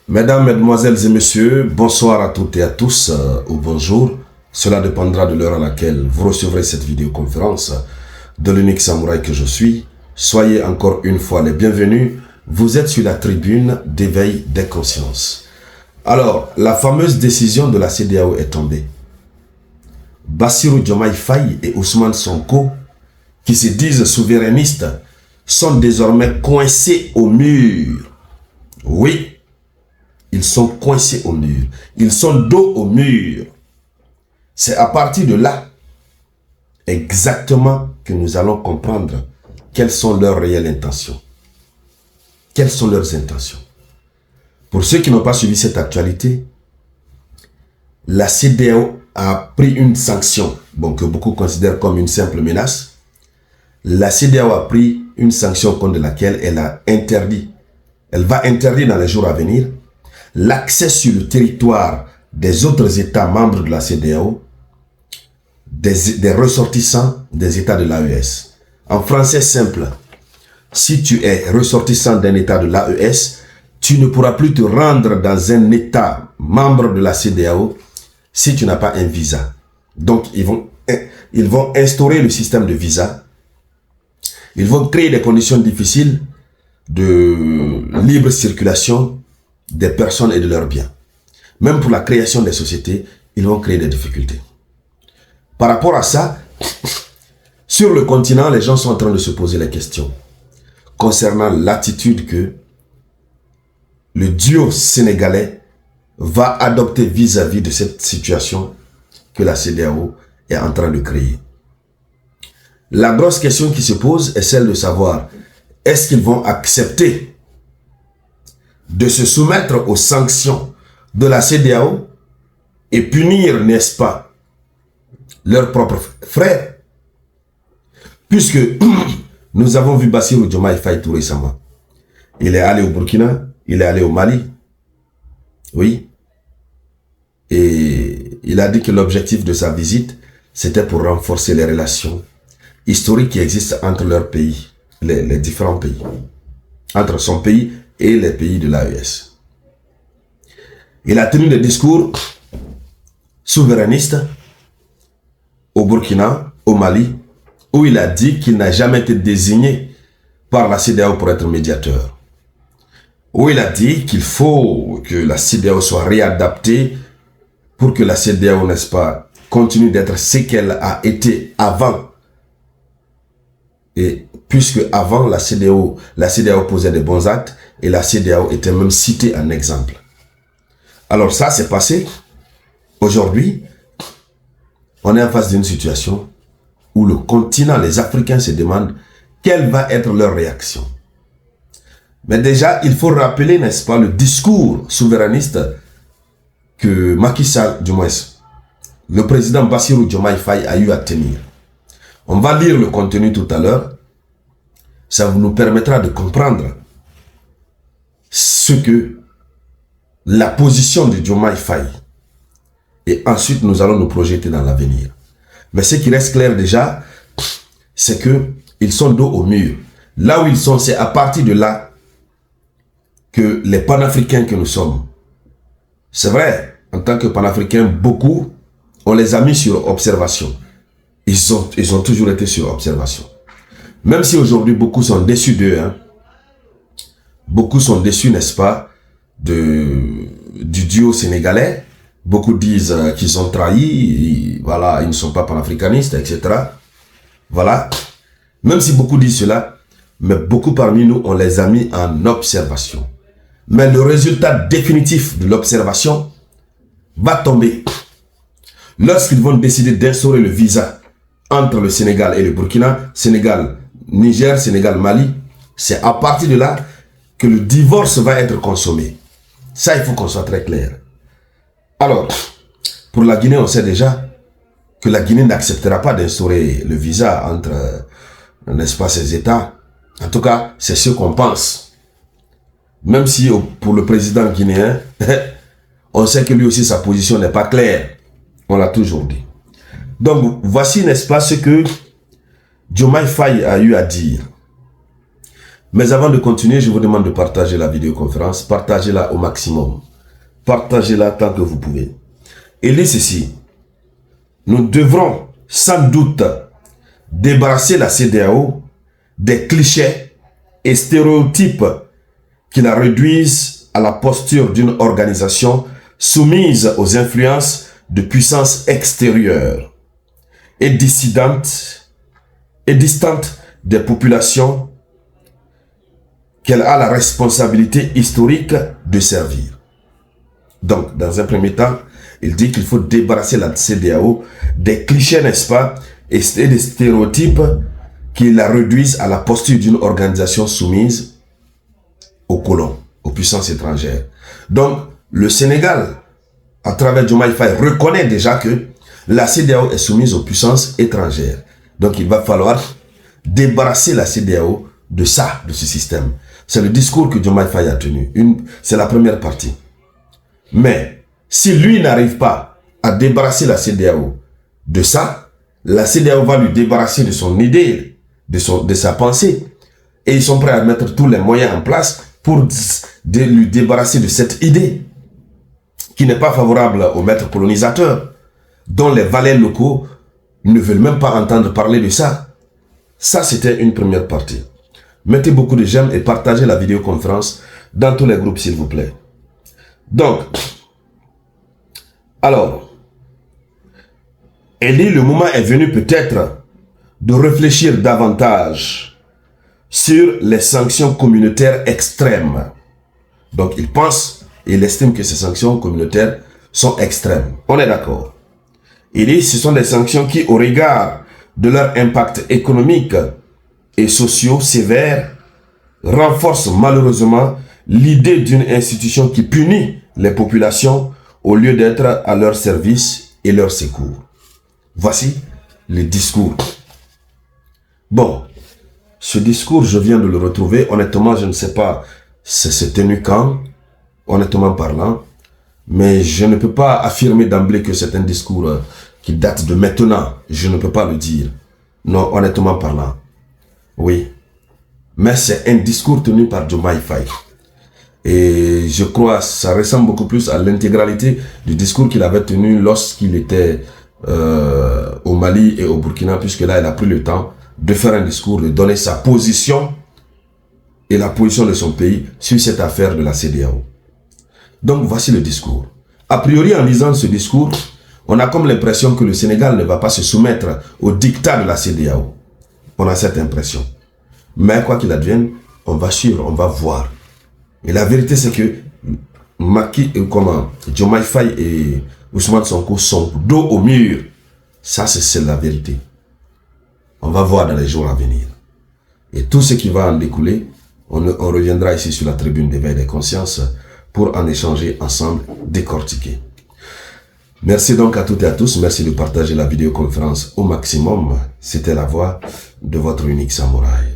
Mesdames, Mesdemoiselles et Messieurs, bonsoir à toutes et à tous, ou bonjour. Cela dépendra de l'heure à laquelle vous recevrez cette vidéoconférence de l'unique samouraï que je suis. Soyez encore une fois les bienvenus. Vous êtes sur la tribune d'éveil des consciences. Alors, la fameuse décision de la CEDEAO est tombée. Bassirou Diomaye Faye et Ousmane Sonko, qui se disent souverainistes, sont désormais coincés au mur. Oui, ils sont coincés au mur. Ils sont dos au mur. C'est à partir de là, exactement, que nous allons comprendre quelles sont leurs réelles intentions. Quelles sont leurs intentions? Pour ceux qui n'ont pas suivi cette actualité, la CEDEAO a pris une sanction, bon, que beaucoup considèrent comme une simple menace. La CEDEAO a pris une sanction contre laquelle elle va interdire dans les jours à venir l'accès sur le territoire des autres États membres de la CEDEAO, des ressortissants des États de l'AES. En français simple, si tu es ressortissant d'un État de l'AES, tu ne pourras plus te rendre dans un État membre de la CEDEAO si tu n'as pas un visa. Donc, ils vont instaurer le système de visa. Ils vont créer des conditions difficiles de libre circulation des personnes et de leurs biens. Même pour la création des sociétés, ils vont créer des difficultés. Par rapport à ça, sur le continent, les gens sont en train de se poser la question concernant l'attitude que le duo sénégalais va adopter vis-à-vis de cette situation que la CEDEAO est en train de créer. La grosse question qui se pose est celle de savoir, est-ce qu'ils vont accepter de se soumettre aux sanctions de la CEDEAO et punir, n'est-ce pas, leurs propres frères? Puisque nous avons vu Bassirou Diomaye Faye tout récemment. Il est allé au Burkina, il est allé au Mali. Oui. Et il a dit que l'objectif de sa visite, c'était pour renforcer les relations historiques qui existent entre leurs pays, les différents pays. Entre son pays et les pays de l'AES. Il a tenu des discours souverainistes au Burkina, au Mali, où il a dit qu'il n'a jamais été désigné par la CEDEAO pour être médiateur. Où il a dit qu'il faut que la CEDEAO soit réadaptée pour que la CEDEAO, n'est-ce pas, continue d'être ce qu'elle a été avant. Et puisque avant la CEDEAO posait des bons actes et la CEDEAO était même citée en exemple. Alors ça, c'est passé. Aujourd'hui, on est en face d'une situation où le continent, les Africains se demandent quelle va être leur réaction. Mais déjà, il faut rappeler, n'est-ce pas, le discours souverainiste que Macky Sall, du moins, le président Bassirou Diomaye Faye a eu à tenir. On va lire le contenu tout à l'heure. Ça nous permettra de comprendre ce que la position de Diomaye Faye. Et ensuite, nous allons nous projeter dans l'avenir. Mais ce qui reste clair déjà, c'est qu'ils sont dos au mur. Là où ils sont, c'est à partir de là que les panafricains que nous sommes, c'est vrai, en tant que panafricains, beaucoup, on les a mis sur observation. Ils ont toujours été sur observation. Même si aujourd'hui, beaucoup sont déçus d'eux. Hein. Beaucoup sont déçus, n'est-ce pas, du duo sénégalais. Beaucoup disent qu'ils ont trahi, voilà, ils ne sont pas panafricanistes, etc. Voilà. Même si beaucoup disent cela, mais beaucoup parmi nous, on les a mis en observation. Mais le résultat définitif de l'observation va tomber lorsqu'ils vont décider d'instaurer le visa entre le Sénégal et le Burkina, Sénégal, Niger, Sénégal, Mali. C'est à partir de là que le divorce va être consommé. Ça, il faut qu'on soit très clair. Alors, pour la Guinée, on sait déjà que la Guinée n'acceptera pas d'instaurer le visa entre, n'est-ce pas, ces États. En tout cas, c'est ce qu'on pense. Même si pour le président guinéen, on sait que lui aussi, sa position n'est pas claire. On l'a toujours dit. Donc, voici, n'est-ce pas, ce que Diomaye Faye a eu à dire. Mais avant de continuer, je vous demande de partager la vidéoconférence. Partagez-la au maximum. Partagez-la tant que vous pouvez. Il dit ceci. Nous devrons sans doute débarrasser la CEDEAO des clichés et stéréotypes qui la réduisent à la posture d'une organisation soumise aux influences de puissances extérieures et dissidentes et distantes des populations qu'elle a la responsabilité historique de servir. Donc, dans un premier temps, il dit qu'il faut débarrasser la CEDEAO des clichés, n'est-ce pas, et des stéréotypes qui la réduisent à la posture d'une organisation soumise aux colons, aux puissances étrangères. Donc, le Sénégal, à travers Diomaye Faye, reconnaît déjà que la CEDEAO est soumise aux puissances étrangères. Donc, il va falloir débarrasser la CEDEAO de ça, de ce système. C'est le discours que Diomaye Faye a tenu. C'est la première partie. Mais, si lui n'arrive pas à débarrasser la CEDEAO de ça, la CEDEAO va lui débarrasser de son idée, de sa pensée. Et ils sont prêts à mettre tous les moyens en place pour lui débarrasser de cette idée qui n'est pas favorable aux maîtres colonisateurs, dont les valets locaux ne veulent même pas entendre parler de ça. Ça, c'était une première partie. Mettez beaucoup de j'aime et partagez la vidéoconférence dans tous les groupes, s'il vous plaît. Donc, alors, elle dit le moment est venu peut-être de réfléchir davantage sur les sanctions communautaires extrêmes. Donc, il pense, il estime que ces sanctions communautaires sont extrêmes. On est d'accord. Il dit ce sont des sanctions qui, au regard de leur impact économique et sociaux sévères, renforcent malheureusement l'idée d'une institution qui punit les populations au lieu d'être à leur service et leur secours. Voici le discours. Bon, ce discours, je viens de le retrouver. Honnêtement, je ne sais pas c'est tenu quand, honnêtement parlant, mais je ne peux pas affirmer d'emblée que c'est un discours qui date de maintenant. Je ne peux pas le dire. Non, honnêtement parlant. Oui. Mais c'est un discours tenu par Diomaye Faye. Et je crois que ça ressemble beaucoup plus à l'intégralité du discours qu'il avait tenu lorsqu'il était au Mali et au Burkina, puisque là, il a pris le temps de faire un discours, de donner sa position et la position de son pays sur cette affaire de la CEDEAO. Donc, voici le discours. A priori, en lisant ce discours, on a comme l'impression que le Sénégal ne va pas se soumettre au dictat de la CEDEAO. On a cette impression. Mais quoi qu'il advienne, on va suivre, on va voir. Et la vérité, c'est que Diomaye Faye et Ousmane Sonko sont dos au mur. Ça, c'est la vérité. On va voir dans les jours à venir. Et tout ce qui va en découler, on reviendra ici sur la tribune d'éveil des consciences pour en échanger ensemble, décortiquer. Merci donc à toutes et à tous. Merci de partager la vidéoconférence au maximum. C'était la voix de votre unique samouraï.